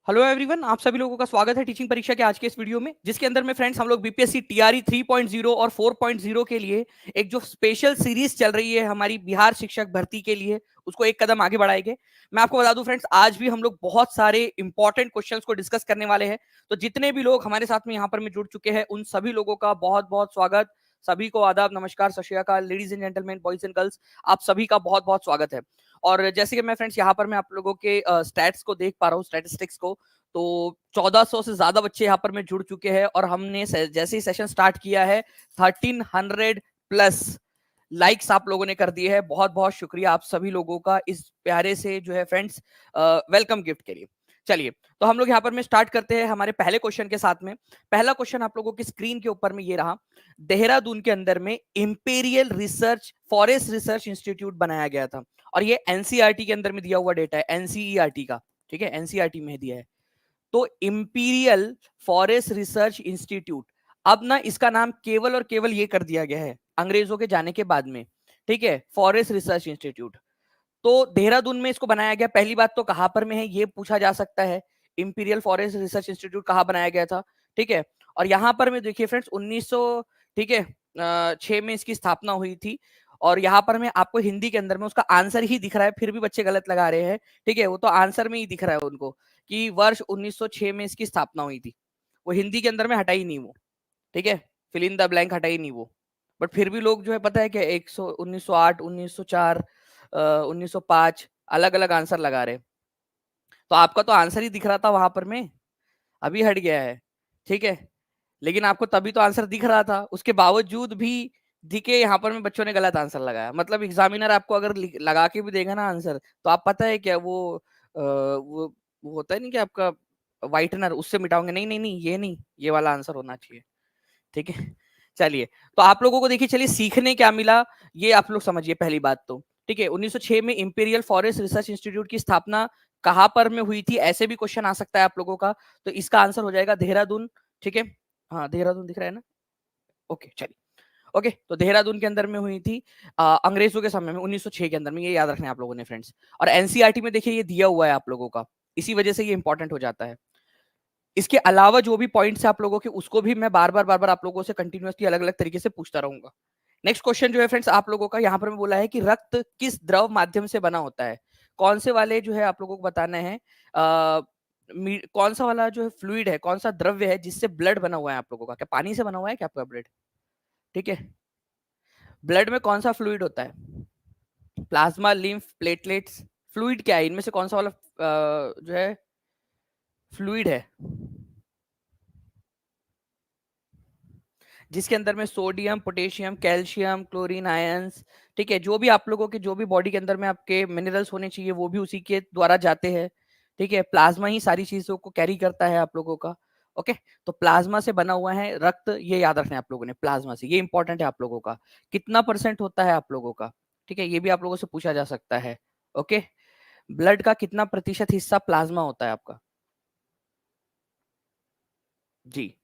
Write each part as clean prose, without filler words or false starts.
Hello everyone, आप सभी लोगों का स्वागत है टीचिंग परीक्षा के आज के इस वीडियो में, जिसके अंदर में फ्रेंड्स हम लोग बीपीएससी टीआरई 3.0 और 4.0 के लिए एक जो स्पेशल सीरीज चल रही है हमारी बिहार शिक्षक भर्ती के लिए, उसको एक कदम आगे बढ़ाएंगे। मैं आपको बता दूं फ्रेंड्स, आज भी हम लोग बहुत सारे इंपॉर्टेंट क्वेश्चंस को डिस्कस करने वाले हैं। तो जितने भी लोग हमारे साथ में यहाँ पर में जुड़ चुके हैं, उन सभी लोगों का बहुत बहुत स्वागत। सभी को आदाब, नमस्कार, सत श्री अकाल, ladies and gentleman, boys and girls, आप सभी का बहुत बहुत स्वागत है। और जैसे कि मैं फ्रेंड्स यहाँ पर मैं आप लोगों के स्टैट्स को देख पा रहा हूँ, स्टैटिस्टिक्स को, तो 1400 से ज्यादा बच्चे यहाँ पर में जुड़ चुके हैं और हमने जैसे ही सेशन स्टार्ट किया है 1300 प्लस लाइक्स आप लोगों ने कर दिए हैं। बहुत बहुत शुक्रिया आप सभी लोगों का इस प्यारे से जो है फ्रेंड्स वेलकम गिफ्ट के लिए। चलिए, तो हम लोग यहाँ पर में स्टार्ट करते हैं हमारे पहले क्वेश्चन के साथ में। पहला क्वेश्चन आप लोगों की स्क्रीन के ऊपर में ये रहा। देहरादून के अंदर में imperial research forest research institute बनाया गया था और ये एनसीईआरटी के अंदर में दिया हुआ डेटा है, एनसीईआरटी का। ठीक है, एनसीईआरटी में दिया है। तो इंपीरियल फॉरेस्ट रिसर्च इंस्टीट्यूट, अब ना इसका नाम केवल और केवल ये कर दिया गया है अंग्रेजों के जाने के बाद में। ठीक है, फॉरेस्ट रिसर्च इंस्टीट्यूट। तो देहरादून में इसको बनाया गया। पहली बात तो कहां पर में है ये पूछा जा सकता है, इंपीरियल फॉरेस्ट रिसर्च इंस्टीट्यूट कहां बनाया गया था। ठीक है, और यहां पर में देखिए फ्रेंड्स 1900, ठीक है, 6 में इसकी स्थापना हुई थी। और यहाँ पर में आपको हिंदी के अंदर में उसका आंसर ही दिख रहा है, फिर भी बच्चे गलत लगा रहे हैं। ठीक है, वो तो आंसर में ही दिख रहा है उनको कि वर्ष 1906 में इसकी स्थापना हुई थी। वो हिंदी के अंदर में हटा ही नहीं वो। ठीक है, फिल इन द ब्लैंक हटा ही नहीं वो। बट फिर भी लोग जो है पता है कि 1908, 1904, 1905 अलग अलग आंसर लगा रहे। तो आपका तो आंसर ही दिख रहा था वहां पर में, अभी हट गया है। ठीक है, लेकिन आपको तभी तो आंसर दिख रहा था, उसके बावजूद भी दिखे यहाँ पर में बच्चों ने गलत आंसर लगाया। मतलब एग्जामिनर आपको अगर लगा के भी देगा ना आंसर, तो आप पता है क्या वो होता है नहीं कि आपका व्हाइटनर, उससे मिटाओगे। नहीं नहीं नहीं, ये नहीं, ये वाला आंसर होना चाहिए। ठीक है, चलिए, तो आप लोगों को देखिए, चलिए सीखने क्या मिला ये आप लोग समझिए पहली बात तो। ठीक है, 1906 में इंपीरियल फॉरेस्ट रिसर्च इंस्टीट्यूट की स्थापना कहां पर में हुई थी, ऐसे भी क्वेश्चन आ सकता है आप लोगों का। तो इसका आंसर हो जाएगा देहरादून। ठीक है, हाँ देहरादून दिख रहा है ना। ओके, चलिए। ओके, तो देहरादून के अंदर में हुई थी अंग्रेजों के समय में 1906 के अंदर में, ये याद रखना है आप लोगों ने फ्रेंड्स। और एनसीईआरटी में देखिए ये दिया हुआ है आप लोगों का, इसी वजह से ये इंपॉर्टेंट हो जाता है। इसके अलावा जो भी पॉइंट्स है आप लोगों के, उसको भी मैं बार बार आप लोगों से कंटिन्यूअसली अलग अलग तरीके से पूछता रहूंगा। नेक्स्ट क्वेश्चन जो है फ्रेंड्स आप लोगों का, यहाँ पर मैं बोला है कि रक्त किस द्रव माध्यम से बना होता है। कौन से वाले जो है आप लोगों को बताना है, कौन सा वाला जो है फ्लूइड है, कौन सा द्रव्य है जिससे ब्लड बना हुआ है आप लोगों का। क्या पानी से बना हुआ है क्या आपका ब्लड? ठीक है, ब्लड में कौन सा फ्लूइड होता है? प्लाज्मा, लिम्फ, प्लेटलेट्स, फ्लूइड क्या है इनमें से? कौन सा वाला जो है फ्लूइड है जिसके अंदर में sodium, potassium, calcium, chlorine, ions, ठीक है, जो भी आप लोगों के जो भी बॉडी के अंदर में आपके मिनरल्स होने चाहिए वो भी उसी के द्वारा जाते हैं। ठीक है, प्लाज्मा ही सारी चीजों को कैरी करता है आप लोगों का। ओके, तो प्लाज्मा से बना हुआ है रक्त, ये याद रखना है आप लोगों ने। प्लाज्मा से, ये इंपॉर्टेंट है आप लोगों का। कितना परसेंट होता है आप लोगों का? ठीक है, ये भी आप लोगों से पूछा जा सकता है। ओके, ब्लड का कितना प्रतिशत हिस्सा प्लाज्मा होता है आपका? जी,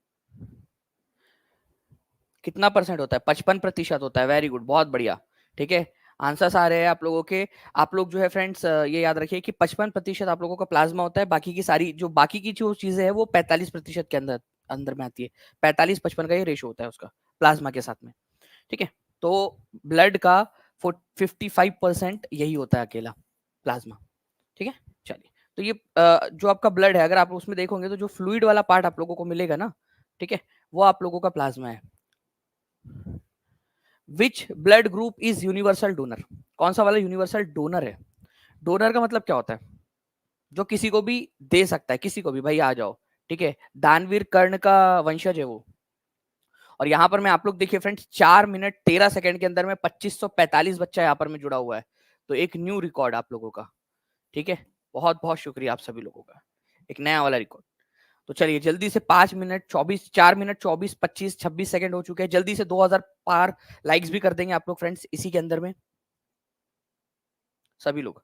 कितना परसेंट होता है? 55% होता है। वेरी गुड, बहुत बढ़िया। ठीक है, आंसर्स आ रहे हैं आप लोगों के। आप लोग जो है फ्रेंड्स ये याद रखिए कि 55% आप लोगों का प्लाज्मा होता है। बाकी की सारी जो बाकी की जो चीजें है वो 45% के अंदर अंदर में आती है। 45-55 का ये रेशो होता है उसका प्लाज्मा के साथ में। ठीक है, तो ब्लड का 55% यही होता है अकेला, प्लाज्मा। ठीक है, चलिए, तो ये जो आपका ब्लड है, अगर आप उसमें देखोगे तो जो फ्लूइड वाला पार्ट आप लोगों को मिलेगा ना, ठीक है, वो आप लोगों का प्लाज्मा है। Which blood group is universal donor? कौन सा वाला यूनिवर्सल डोनर है? डोनर का मतलब क्या होता है? जो किसी को भी दे सकता है, किसी को भी, भाई आ जाओ। ठीक है, दानवीर कर्ण का वंशज है वो। और यहाँ पर मैं आप लोग देखिए फ्रेंड्स, 4 मिनट 13 सेकंड के अंदर में 2545 बच्चा यहाँ पर में जुड़ा हुआ है। तो एक न्यू रिकॉर्ड आप लोगों का। ठीक है, बहुत बहुत शुक्रिया आप सभी लोगों का, एक नया वाला रिकॉर्ड। तो चलिए जल्दी से 4 मिनट 24 4 मिनट 24 25 26 सेकंड हो चुके हैं। जल्दी से 2000 पार लाइक्स भी कर देंगे आप लोग फ्रेंड्स इसी के अंदर में, सभी लोग।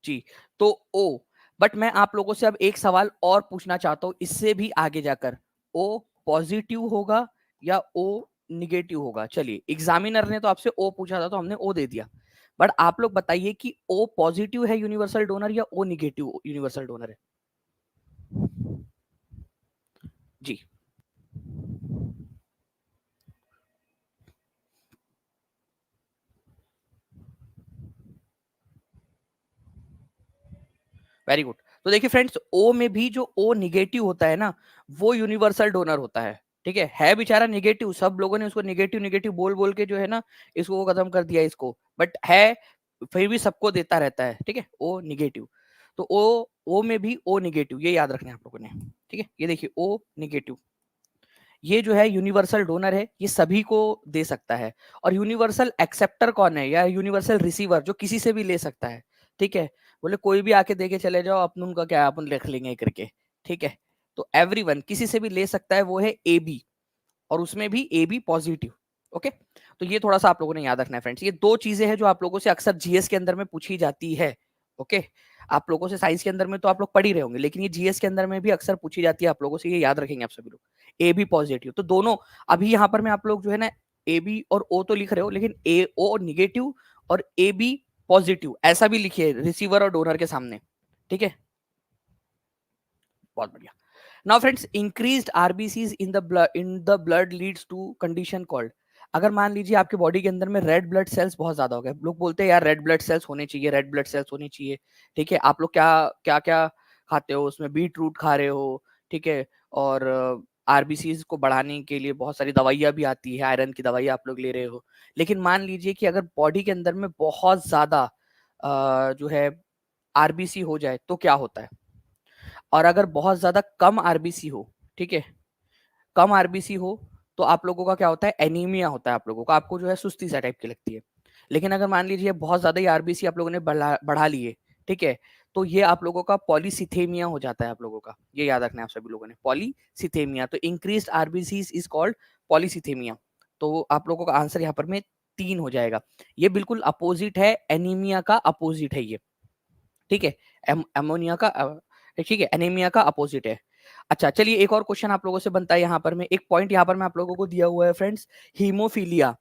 जी, तो ओ, बट मैं आप लोगों से अब एक सवाल और पूछना चाहता हूं इससे भी आगे जाकर। ओ पॉजिटिव होगा या ओ निगेटिव होगा? चलिए, एग्जामिनर ने तो आपसे ओ पूछा था तो हमने ओ दे दिया, बट आप लोग बताइए कि ओ पॉजिटिव है यूनिवर्सल डोनर या ओ निगेटिव यूनिवर्सल डोनर है? जी। Very good. तो देखिए फ्रेंड्स, ओ में भी जो ओ निगेटिव होता है ना, वो यूनिवर्सल डोनर होता है। ठीक है बेचारा निगेटिव, सब लोगों ने उसको निगेटिव निगेटिव बोल बोल के जो है ना, इसको खत्म कर दिया इसको, बट है फिर भी सबको देता रहता है। ठीक है, ओ निगेटिव। तो ओ में भी ओ निगेटिव, ये याद रखना है आप लोगों ने। ठीक है, ये देखिए ओ निगेटिव, ये जो है यूनिवर्सल डोनर है, ये सभी को दे सकता है। और यूनिवर्सल एक्सेप्टर कौन है, या यूनिवर्सल रिसीवर, जो किसी से भी ले सकता है। ठीक है, बोले कोई भी आके दे के चले जाओ, अपन उनका क्या अपन लिख लेंगे करके। ठीक है, तो एवरीवन किसी से भी ले सकता है, वो है ए बी, और उसमें भी ए बी पॉजिटिव। ओके, तो ये थोड़ा सा आप लोगों ने याद रखना है फ्रेंड्स। ये दो चीजें हैं जो आप लोगों से अक्सर जीएस के अंदर में पूछी जाती है। ओके, आप लोगों से साइंस के अंदर में तो आप लोग पढ़ ही रहे होंगे, लेकिन ये जीएस के अंदर में भी अक्सर पूछी जाती है आप लोगों से, ये याद रखेंगे आप सभी लोग। ए बी पॉजिटिव, तो दोनों अभी यहाँ पर मैं आप लोग जो है ना, ए बी और ओ तो लिख रहे हो, लेकिन ए ओ निगेटिव और ए बी पॉजिटिव ऐसा भी लिखिए रिसीवर और डोनर के सामने। ठीक है, बहुत बढ़िया। Now friends, increased RBCs in the blood leads to condition called. अगर मान लीजिए आपके बॉडी के अंदर में रेड ब्लड सेल्स बहुत ज्यादा हो गए, लोग बोलते हैं यार रेड ब्लड सेल्स होने चाहिए, रेड ब्लड सेल्स होने चाहिए। ठीक है, आप लोग क्या क्या क्या खाते हो, उसमें बीट रूट खा रहे हो। ठीक है, और आरबीसीज को बढ़ाने के लिए बहुत सारी दवाइयां भी आती है, आयरन की दवाइयां आप लोग ले रहे हो। लेकिन मान लीजिए कि अगर बॉडी के अंदर में बहुत ज्यादा जो है आरबीसी हो जाए तो क्या होता है, और अगर बहुत ज्यादा कम आरबीसी हो, ठीक है, कम आरबीसी हो, तो आप लोगों का क्या होता है, एनीमिया होता है आप लोगों का, आपको जो है सुस्ती सा टाइप की लगती है। लेकिन अगर मान लीजिए बहुत ज्यादा ही आरबीसी आप लोगों ने बढ़ा लिए, ठीक है, तो ये आप लोगों का पॉलीसिथेमिया हो जाता है आप लोगों का। ये याद रखना है आप सभी लोगों ने, पॉलीसिथेमिया। तो increased RBC is called polycythemia. तो आप लोगों का आंसर यहाँ पर में 3 हो जाएगा। ये बिल्कुल अपोजिट है, एनीमिया का अपोजिट है ये। ठीक है, एमोनिया का ठीक है, एनीमिया का अपोजिट है। अच्छा चलिए, एक और क्वेश्चन आप लोगों से बनता है यहाँ पर, में एक पॉइंट यहाँ पर मैं आप लोगों को दिया हुआ है फ्रेंड्स, हीमोफीलिया।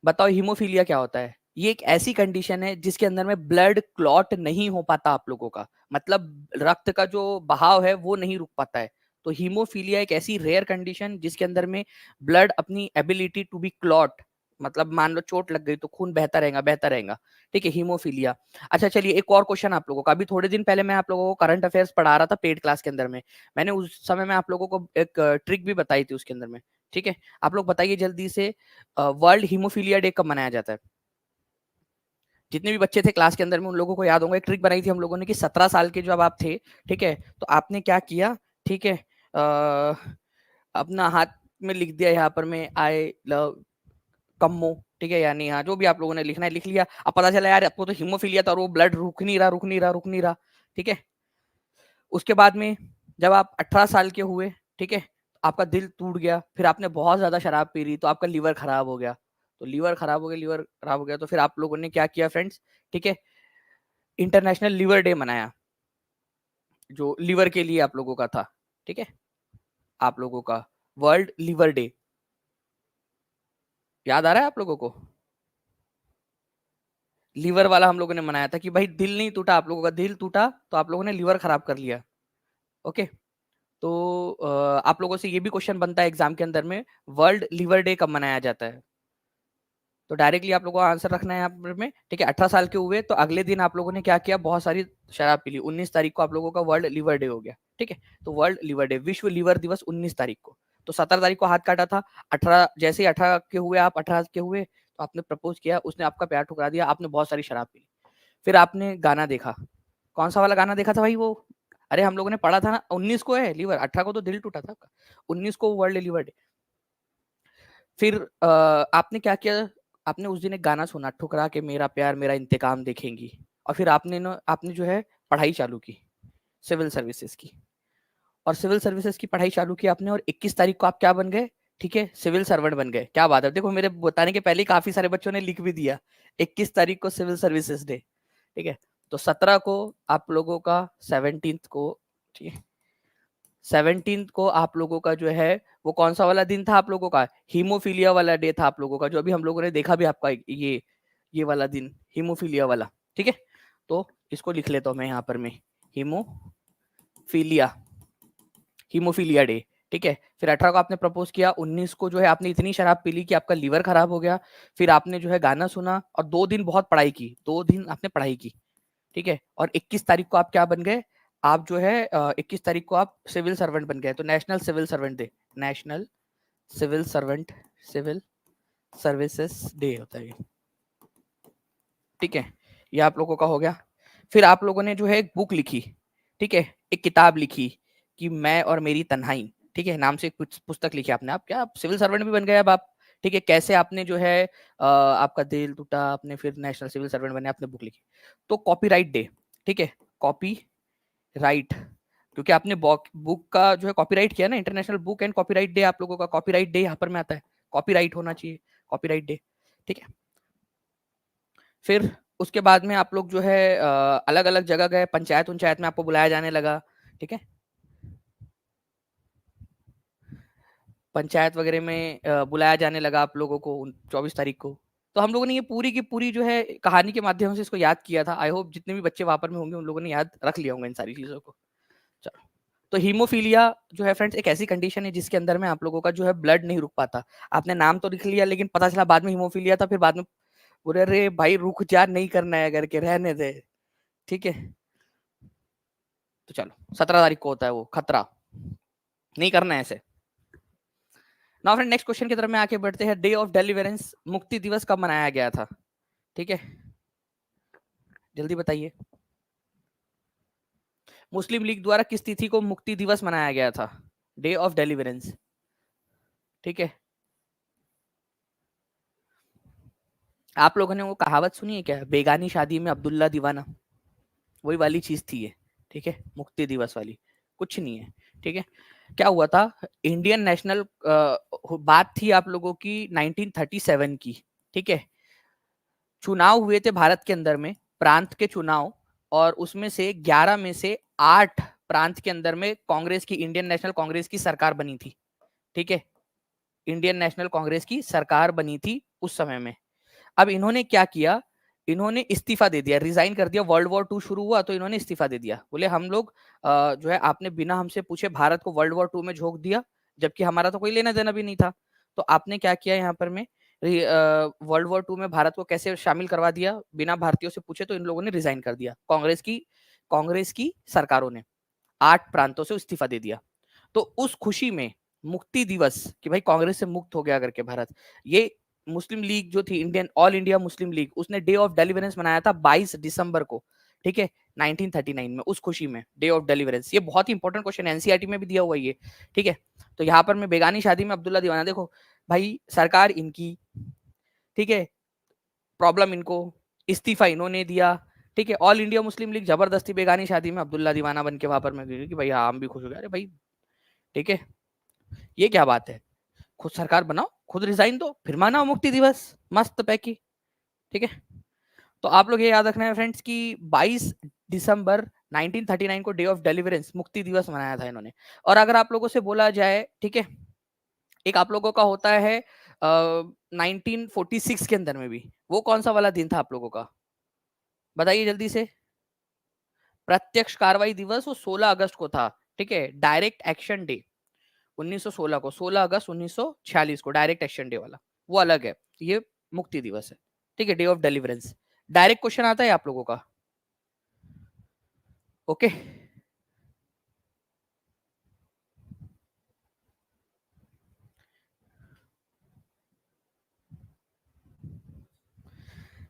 बताओ हीमोफीलिया क्या होता है। ये एक ऐसी कंडीशन है जिसके अंदर में ब्लड क्लॉट नहीं हो पाता आप लोगों का, मतलब रक्त का जो बहाव है वो नहीं रुक पाता है। तो हीमोफीलिया एक ऐसी रेयर कंडीशन जिसके अंदर में ब्लड अपनी एबिलिटी टू बी क्लॉट, मतलब मान लो चोट लग गई तो खून बहता रहेगा बहता रहेगा। ठीक है, हीमोफीलिया। अच्छा चलिए, एक और क्वेश्चन आप लोगों का। अभी थोड़े दिन पहले मैं आप लोगों को करंट अफेयर्स पढ़ा रहा था पेड क्लास के अंदर में, मैंने उस समय में आप लोगों को एक ट्रिक भी बताई थी उसके अंदर में। ठीक है, आप लोग बताइए जल्दी से, वर्ल्ड हीमोफीलिया डे कब मनाया जाता है। जितने भी बच्चे थे क्लास के अंदर में उन लोगों को याद होगा, एक ट्रिक बनाई थी हम लोगों ने कि 17 साल के जब आप थे, ठीक है, तो आपने क्या किया, ठीक है, अपना हाथ में लिख दिया यहाँ पर में आई लव कम्मो। ठीक है, यानी हाँ जो भी आप लोगों ने लिखना है लिख लिया। अब पता चला यार आपको तो हीमोफीलिया था और वो ब्लड रुक नहीं रहा रुक नहीं रहा रुक नहीं रहा। ठीक है, उसके बाद में जब आप 18 साल के हुए, ठीक है, आपका दिल टूट गया, फिर आपने बहुत ज्यादा शराब पी ली तो आपका लीवर खराब हो गया। तो लीवर खराब हो गया, लीवर खराब हो गया तो फिर आप लोगों ने क्या किया फ्रेंड्स, ठीक है, इंटरनेशनल लिवर डे मनाया, जो लिवर के लिए आप लोगों का था। ठीक है, आप लोगों का वर्ल्ड लिवर डे याद आ रहा है आप लोगों को। लीवर वाला हम लोगों ने मनाया था कि भाई दिल नहीं टूटा, आप लोगों का दिल टूटा तो आप लोगों ने लीवर खराब कर लिया। ओके, तो आप लोगों से ये भी क्वेश्चन बनता है एग्जाम के अंदर में, वर्ल्ड लिवर डे कब मनाया जाता है। तो डायरेक्टली आप लोगों को आंसर रखना है यहाँ पर में। ठीक है, 18 साल के हुए तो अगले दिन आप लोगों ने क्या किया, बहुत सारी शराब पी ली। 19 तारीख को आप लोगों का वर्ल्ड लिवर डे हो गया। ठीक है, तो वर्ल्ड लिवर डे, विश्व लिवर दिवस 19 तारीख को। तो 17 तारीख को हाथ काटा था, 18 जैसे ही 18 के हुए, आप 18 के हुए तो आपने प्रपोज किया, उसने आपका प्यार ठुकरा दिया, आपने बहुत सारी शराब पी ली। फिर आपने गाना देखा, कौन सा वाला गाना देखा था भाई वो, अरे हम लोगों ने पढ़ा था ना, 19 को है लिवर, 18 को तो दिल टूटा था आपका, 19 को वर्ल्ड लिवर डे। फिर आपने क्या किया, आपने उस दिन एक गाना सुना, ठुकरा के मेरा प्यार मेरा इंतकाम देखेंगी, और फिर आपने जो है पढ़ाई चालू की सिविल सर्विसेज की, और सिविल सर्विसेज की पढ़ाई चालू की आपने, और 21 तारीख को आप क्या बन गए, ठीक है, सिविल सर्वेंट बन गए। क्या बात है, देखो मेरे बताने के पहले ही काफी सारे बच्चों ने लिख भी दिया, 21 तारीख को सिविल सर्विसेज डे। ठीक है, तो 17 को आप लोगों का 17 को, ठीक है, 17 को आप लोगों का जो है वो कौन सा वाला दिन था आप लोगों का, हीमोफीलिया वाला डे था आप लोगों का, जो अभी हम लोगों ने देखा भी आपका ये वाला दिन हीमोफीलिया वाला। ठीक है, तो इसको लिख लेता हूं मैं यहाँ पर में, हीमोफीलिया, हीमोफीलिया डे, ठीक है। फिर 18 को आपने प्रपोज किया, 19 को जो है आपने इतनी शराब पी ली कि आपका लीवर खराब हो गया, फिर आपने जो है गाना सुना और 2 दिन बहुत पढ़ाई की, 2 दिन आपने पढ़ाई की, ठीक है। और 21 तारीख को आप क्या बन गए, आप जो है 21 तारीख को आप सिविल सर्वेंट बन गए। तो national civil servant day, national civil servant, civil services day होता है ये, ठीक है। ये आप लोगों का हो गया। फिर आप लोगों ने जो है एक बुक लिखी, ठीक है, एक किताब लिखी कि मैं और मेरी तन्हाई, ठीक है, नाम से एक पुस्तक लिखी आपने। आप क्या, आप सिविल सर्वेंट भी बन गए अब आप, ठीक है। कैसे आपने जो है आपका दिल टूटा, आपने फिर नेशनल सिविल सर्वेंट बने, आपने बुक लिखी। तो कॉपीराइट डे, ठीक है, कॉपी राइट, क्योंकि आपने बुक का जो है कॉपीराइट किया ना, international book and copyright day आप लोगों का, कॉपीराइट डे यहाँ पर में आता है, कॉपीराइट होना चाहिए, कॉपीराइट डे, ठीक है। फिर उसके बाद में आप लोग जो है अलग अलग जगह गए, पंचायत उंचायत में आपको बुलाया जाने लगा, ठीक है। पंचायत वगैरह में बुलाया जाने लगा आप लोगों को 24 तारीख को। तो हम लोगों ने ये पूरी की पूरी जो है कहानी के माध्यम से इसको याद किया था। आई होप जितने भी बच्चे वहां पर में होंगे उन लोगों ने याद रख लिया होंगे इन सारी चीजों को। चलो, तो हीमोफीलिया जो है फ्रेंड्स एक ऐसी कंडीशन है जिसके अंदर में आप लोगों का जो है ब्लड नहीं रुक पाता। आपने नाम तो लिख लिया लेकिन पता चला बाद में हीमोफीलिया था, फिर बाद में बोले अरे भाई रुक जा, नहीं करना है करके रहने दे, ठीक है। तो चलो 17 तारीख को होता है वो खतरा, नहीं करना है ऐसे। नाउ फ्रेंड नेक्स्ट क्वेश्चन की तरफ में आके बढ़ते हैं। डे ऑफ डेलिवरेंस, मुक्ति दिवस कब मनाया गया था, ठीक है, जल्दी बताइए। मुस्लिम लीग द्वारा किस तिथि को मुक्ति दिवस मनाया गया था, डे ऑफ डेलिवरेंस, ठीक है। आप लोगों ने वो कहावत सुनी है क्या, बेगानी शादी में अब्दुल्ला दीवाना, वही वाली चीज थी ये, ठीक है, मुक्ति दिवस वाली, कुछ नहीं है, ठीक है। क्या हुआ था, इंडियन नेशनल बात थी आप लोगों की 1937 की, ठीक है। चुनाव हुए थे भारत के अंदर में, प्रांत के चुनाव, और उसमें से 11 में से 8 प्रांत के अंदर में कांग्रेस की, इंडियन नेशनल कांग्रेस की सरकार बनी थी, ठीक है। इंडियन नेशनल कांग्रेस की सरकार बनी थी उस समय में। अब इन्होंने क्या किया, इन्होंने इस्तीफा दे दिया, रिजाइन कर दिया। वर्ल्ड वॉर 2 शुरू हुआ तो इन्होंने इस्तीफा दे दिया, बोले हम लोग जो है आपने बिना हमसे पूछे भारत को वर्ल्ड वॉर 2 में झोंक दिया, जबकि हमारा तो कोई लेना देना भी नहीं था। तो आपने क्या किया यहाँ पर में, वर्ल्ड वॉर 2 में भारत को कैसे शामिल करवा दिया बिना भारतीयों से पूछे, तो इन लोगों ने रिजाइन कर दिया। कांग्रेस की सरकारों ने 8 प्रांतों से इस्तीफा दे दिया। तो उस खुशी में मुक्ति दिवस कि भाई कांग्रेस से मुक्त हो गया करके भारत, ये मुस्लिम लीग जो थी, Indian all India Muslim league, उसने डे ऑफ डेलिवरेंस मनाया था 22 दिसंबर को, ठीक है, 1939 में, उस खुशी में डे ऑफ डेलिवरेंस। ये बहुत ही इंपॉर्टेंट क्वेश्चन, एनसीईआरटी में भी दिया हुआ ये, ठीक है। तो यहाँ पर मैं बेगानी शादी में अब्दुल्ला दीवाना, देखो भाई सरकार इनकी, ठीक है, प्रॉब्लम इनको, इस्तीफा इन्होंने दिया, ठीक है। ऑल इंडिया मुस्लिम लीग जबरदस्ती बेगानी शादी में अब्दुल्ला दीवाना बन के वहां पर मैं कि भाई हाँ हम भी खुश हो गए, अरे भाई ठीक है, ये क्या बात है, खुद सरकार बनाओ, खुद रिजाइन दो, फिर मानाओ मुक्ति दिवस, मस्त पैकी, ठीक है। तो आप लोग ये याद रखना है फ्रेंड्स कि 22 दिसंबर 1939 को डे ऑफ डेलिवरेंस, मुक्ति दिवस मनाया था इन्होंने। और अगर आप लोगों से बोला जाए, ठीक है, एक आप लोगों का होता है 1946 के अंदर में भी, वो कौन सा वाला दिन था आप लोगों का, बताइए जल्दी से। प्रत्यक्ष कार्रवाई दिवस वो 16 अगस्त को था, ठीक है। डायरेक्ट एक्शन डे 1916 को, 16 अगस्त 1946 को डायरेक्ट एक्शन डे वाला, वो अलग है, ये मुक्ति दिवस है, ठीक है, day of deliverance. Direct question आता है आप लोगों का, ओके।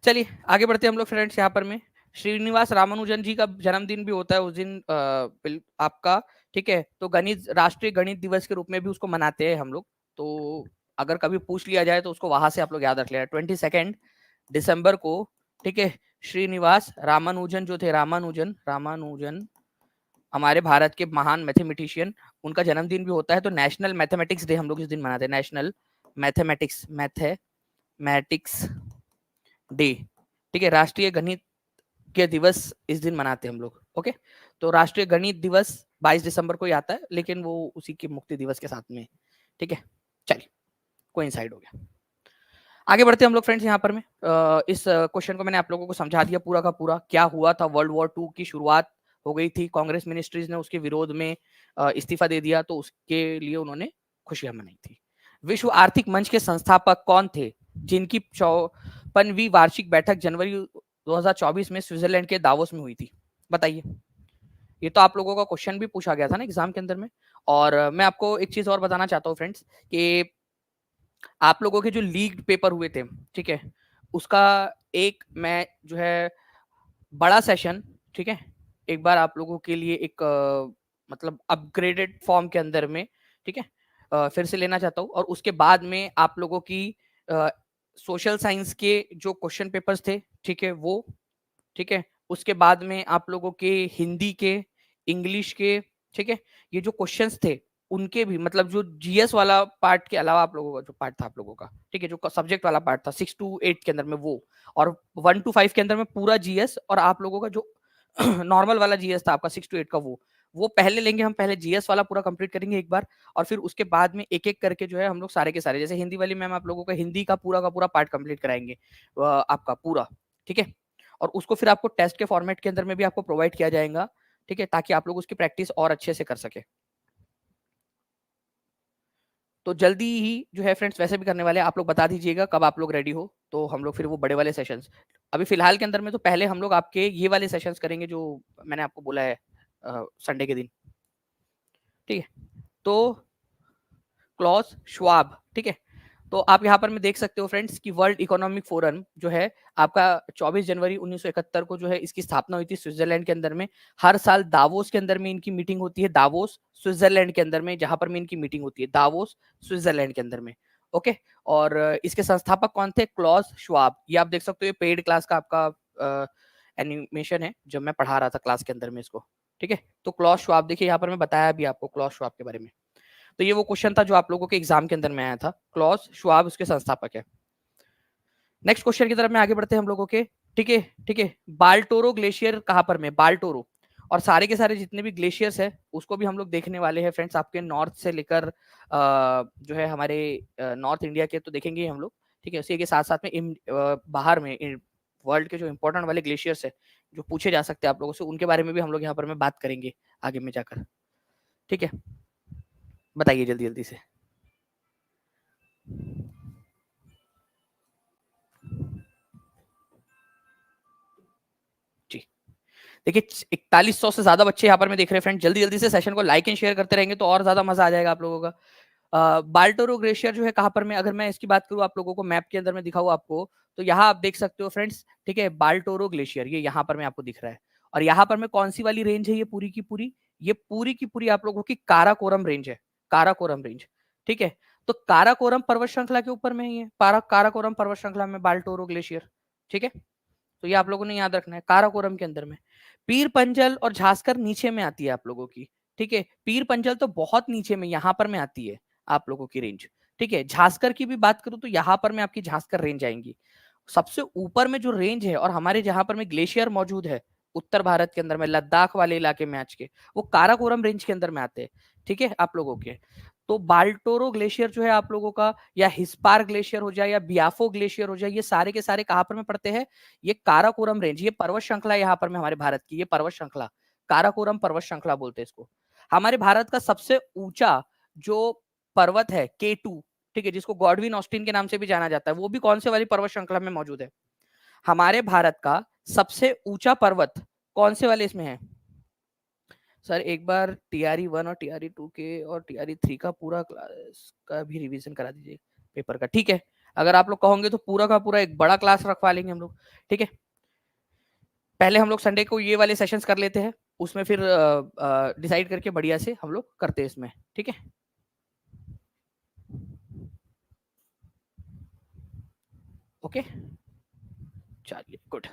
चलिए आगे बढ़ते हैं हम लोग फ्रेंड्स। यहाँ पर में श्रीनिवास रामानुजन जी का जन्मदिन भी होता है उस दिन आपका, ठीक है। तो गणित, राष्ट्रीय गणित दिवस के रूप में भी उसको मनाते हैं हम लोग। तो अगर कभी पूछ लिया जाए तो उसको वहां से आप लोग याद रख लेना, 22 दिसंबर को, ठीक है। श्रीनिवास रामानुजन जो थे, रामानुजन, रामानुजन हमारे भारत के महान मैथमेटिशियन, उनका जन्मदिन भी होता है। तो नेशनल मैथमेटिक्स डे हम लोग इस दिन मनाते हैं, नेशनल मैथमेटिक्स डे, ठीक है। राष्ट्रीय गणित के दिवस इस दिन मनाते हैं हम लोग, ओके। तो राष्ट्रीय गणित दिवस 22 दिसंबर को ही आता है, लेकिन वो उसी के मुक्ति दिवस के साथ में, ठीक है। चलिए कोइंसाइड हो गया। आगे बढ़ते हैं हम लोग फ्रेंड्स। यहाँ पर में इस क्वेश्चन को मैंने आप लोगों को समझा दिया पूरा का पूरा, क्या हुआ था वर्ल्ड वॉर 2 की शुरुआत हो गई थी, कांग्रेस मिनिस्ट्रीज ने उसके विरोध में इस्तीफा दे दिया, तो उसके लिए उन्होंने खुशियां मनाई थी। विश्व आर्थिक मंच के संस्थापक कौन थे, जिनकी 54वीं वार्षिक बैठक जनवरी 2024 में स्विट्जरलैंड के दावोस में हुई थी? बताइए। ये तो आप लोगों का क्वेश्चन भी पूछा गया था ना एग्जाम के अंदर में। और मैं आपको एक चीज और बताना चाहता हूँ फ्रेंड्स, कि आप लोगों के जो लीग पेपर हुए थे, ठीक है, उसका एक मैं जो है बड़ा सेशन, ठीक है, एक बार आप लोगों के लिए एक मतलब अपग्रेडेड फॉर्म के अंदर में, ठीक है, फिर से लेना चाहता हूँ। और उसके बाद में आप लोगों की सोशल साइंस के जो क्वेश्चन पेपर्स थे, ठीक है, वो, ठीक है, उसके बाद में आप लोगों के हिंदी के, इंग्लिश के, ठीक है, ये जो क्वेश्चंस थे उनके भी, मतलब जो जीएस वाला पार्ट के अलावा आप लोगों का जो पार्ट था आप लोगों का, ठीक है, जो सब्जेक्ट वाला पार्ट था 6 to 8 के अंदर में वो, और 1 to 5 के अंदर में पूरा जीएस, और आप लोगों का जो नॉर्मल वाला जीएस था आपका 6 to 8 का, वो पहले लेंगे हम, पहले जीएस वाला पूरा कंप्लीट करेंगे एक बार, और फिर उसके बाद में एक एक करके जो है हम लोग सारे के सारे, जैसे हिंदी वाली मैम आप लोगों का हिंदी का पूरा पार्ट कंप्लीट कराएंगे आपका पूरा, ठीक है, और उसको फिर आपको टेस्ट के फॉर्मेट के अंदर में भी आपको प्रोवाइड किया जाएगा, ठीक है, ताकि आप लोग उसकी प्रैक्टिस और अच्छे से कर सके। तो जल्दी ही जो है फ्रेंड्स वैसे भी करने वाले हैं, आप लोग बता दीजिएगा कब आप लोग रेडी हो, तो हम लोग फिर वो बड़े वाले सेशंस, अभी फिलहाल के अंदर में तो पहले हम लोग आपके ये वाले सेशंस करेंगे जो मैंने आपको बोला है संडे के दिन, ठीक है। तो क्लॉस श्वाब, ठीक है, तो आप यहाँ पर में देख सकते हो फ्रेंड्स कि वर्ल्ड इकोनॉमिक फोरम जो है आपका 24 जनवरी 1971 को जो है इसकी स्थापना हुई थी स्विट्जरलैंड के अंदर में। हर साल दावोस के अंदर में इनकी मीटिंग होती है, दावोस स्विट्जरलैंड के अंदर में, जहां पर में इनकी मीटिंग होती है दावोस स्विट्जरलैंड के अंदर में। ओके, और इसके संस्थापक कौन थे? Klaus Schwab. ये आप देख सकते हो, ये पेड क्लास का आपका एनिमेशन है जब मैं पढ़ा रहा था क्लास के अंदर में इसको, ठीक है। तो क्लॉस श्वाब देखिए यहाँ पर मैं बताया भी आपको क्लॉस श्वाब के बारे में। तो ये वो क्वेश्चन था जो आप लोगों के एग्जाम के अंदर में आया था, क्लॉस श्वाब उसके संस्थापक है। नेक्स्ट क्वेश्चन की तरफ में आगे बढ़ते हैं हम लोगों के, ठीक है, ठीक है। बाल्टोरो ग्लेशियर कहां पर में? बाल्टोरो, और सारे के सारे जितने भी ग्लेशियर्स है उसको भी हम लोग देखने वाले हैं फ्रेंड्स, आपके नॉर्थ से लेकर जो है हमारे नॉर्थ इंडिया के तो देखेंगे हम लोग, ठीक है, उसी के साथ साथ में बाहर में वर्ल्ड के जो इंपॉर्टेंट वाले ग्लेशियर्स है जो पूछे जा सकते हैं आप लोगों से, उनके बारे में भी हम लोग यहाँ पर में बात करेंगे आगे में जाकर, ठीक है। बताइए जल्दी जल्दी से। जी, देखिए 4100 से ज्यादा बच्चे यहाँ पर मैं देख रहे हैं फ्रेंड, जल्दी जल्दी से सेशन को लाइक एंड शेयर करते रहेंगे तो और ज्यादा मजा आ जाएगा आप लोगों का। बाल्टोरो ग्लेशियर जो है कहाँ पर में, अगर मैं इसकी बात करूँ आप लोगों को मैप के अंदर में दिखाऊँ आपको, तो यहाँ आप देख सकते हो फ्रेंड्स, ठीक है, बाल्टोरो ग्लेशियर ये यहाँ पर में आपको दिख रहा है। और यहाँ पर में कौन सी वाली रेंज है? ये पूरी की पूरी, ये पूरी की पूरी आप लोगों की काराकोरम रेंज है, काराकोरम रेंज, ठीक है। तो काराकोरम पर्वत श्रृंखला के ऊपर में ही है, काराकोरम पर्वत श्रृंखला में बाल्टोरो ग्लेशियर, ठीक है। तो ये आप लोगों ने याद रखना है, काराकोरम के अंदर में। पीर पंजल और झांसकर नीचे में आती है आप लोगों की, ठीक है। पीर पंजल तो बहुत नीचे में यहाँ पर में आती है आप लोगों की रेंज, ठीक है। झांसकर की भी बात करूं तो यहाँ पर में आपकी झांसकर रेंज आएंगी। सबसे ऊपर में जो रेंज है और हमारे जहां पर में ग्लेशियर मौजूद है उत्तर भारत के अंदर में, लद्दाख वाले इलाके में आज के, वो काराकोरम रेंज के अंदर में आते हैं, ठीक है आप लोगों के। तो बाल्टोरो ग्लेशियर जो है आप लोगों का, या हिस्पार ग्लेशियर हो जाए या बियाफो ग्लेशियर हो जाए, ये सारे के सारे कहां पर में पड़ते हैं? ये काराकोरम रेंज, ये पर्वत श्रृंखला यहाँ पर में हमारे भारत की, ये पर्वत श्रृंखला काराकोरम पर्वत श्रृंखला बोलते हैं इसको। हमारे भारत का सबसे ऊंचा जो पर्वत है K2, ठीक है, जिसको गॉडविन ऑस्टिन के नाम से भी जाना जाता है, वो भी कौन से वाली पर्वत श्रृंखला में मौजूद है? हमारे भारत का सबसे ऊंचा पर्वत कौन से वाले इसमें है? सर एक बार TRE 1 और TRE 2 के और TRE 3 का पूरा क्लास का भी रिवीजन करा दीजिए पेपर का, ठीक है। अगर आप लोग कहोगे तो पूरा का पूरा एक बड़ा क्लास रखवा लेंगे हम लोग, ठीक है। पहले हम लोग संडे को ये वाले सेशंस कर लेते हैं, उसमें फिर डिसाइड करके बढ़िया से हम लोग करते हैं इसमें, ठीक है। ओके, चलिए गुड।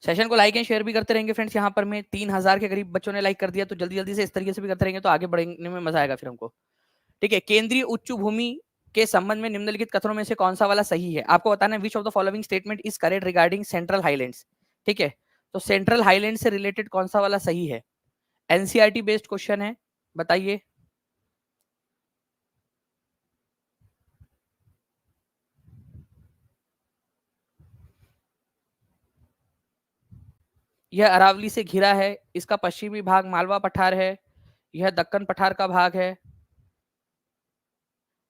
सेशन को लाइक एंड शेयर भी करते रहेंगे फ्रेंड्स, यहाँ पर में 3000 के करीब बच्चों ने लाइक कर दिया, तो जल्दी जल्दी से इस तरीके से भी करते रहेंगे तो आगे बढ़ने में मजा आएगा फिर हमको, ठीक है। केंद्रीय उच्च भूमि के संबंध में निम्नलिखित कथनों में से कौन सा वाला सही है? आपको बताना है विच of the following statement is correct regarding central highlands, ठीक है। तो सेंट्रल हाईलैंड से रिलेटेड कौन सा वाला सही है? एनसीईआरटी बेस्ड क्वेश्चन है, बताइए। यह अरावली से घिरा है, इसका पश्चिमी भाग मालवा पठार है, यह दक्कन पठार का भाग है।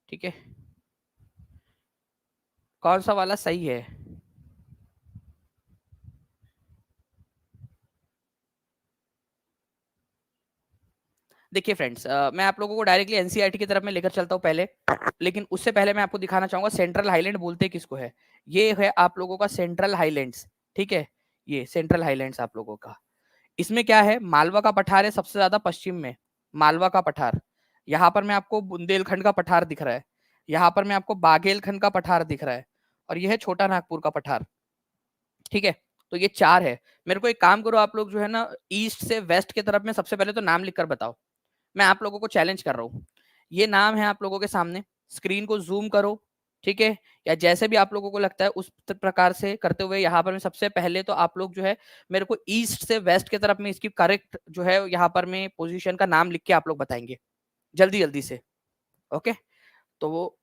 ठीक है, कौन सा वाला सही है? देखिए फ्रेंड्स, मैं आप लोगों को डायरेक्टली एनसीईआरटी की तरफ में लेकर चलता हूँ पहले, लेकिन उससे पहले मैं आपको दिखाना चाहूंगा सेंट्रल हाईलैंड बोलते किसको है। ये है आप लोगों का सेंट्रल हाईलैंड्स। ठीक है, ये सेंट्रल हाईलैंड्स आप लोगों का। इसमें क्या है, मालवा का पठार है सबसे ज्यादा पश्चिम में, मालवा का पठार। यहाँ पर मैं आपको बुंदेलखंड का पठार दिख रहा है, यहाँ पर मैं आपको बाघेलखंड का पठार दिख रहा है, और यह है छोटा नागपुर का पठार। ठीक है, तो ये चार है। मेरे को एक काम करो, आप लोग जो है ना ईस्ट से वेस्ट की तरफ में सबसे पहले तो नाम लिखकर बताओ। मैं आप लोगों को चैलेंज कर रहा हूँ, ये नाम है आप लोगों के सामने, स्क्रीन को जूम करो। ठीक है, या जैसे भी आप लोगों को लगता है उस प्रकार से करते हुए यहाँ पर मैं सबसे पहले तो आप लोग जो है मेरे को ईस्ट से वेस्ट की तरफ में इसकी करेक्ट जो है यहाँ पर में पोजीशन का नाम लिख के आप लोग बताएंगे जल्दी जल्दी से। ओके, तो वो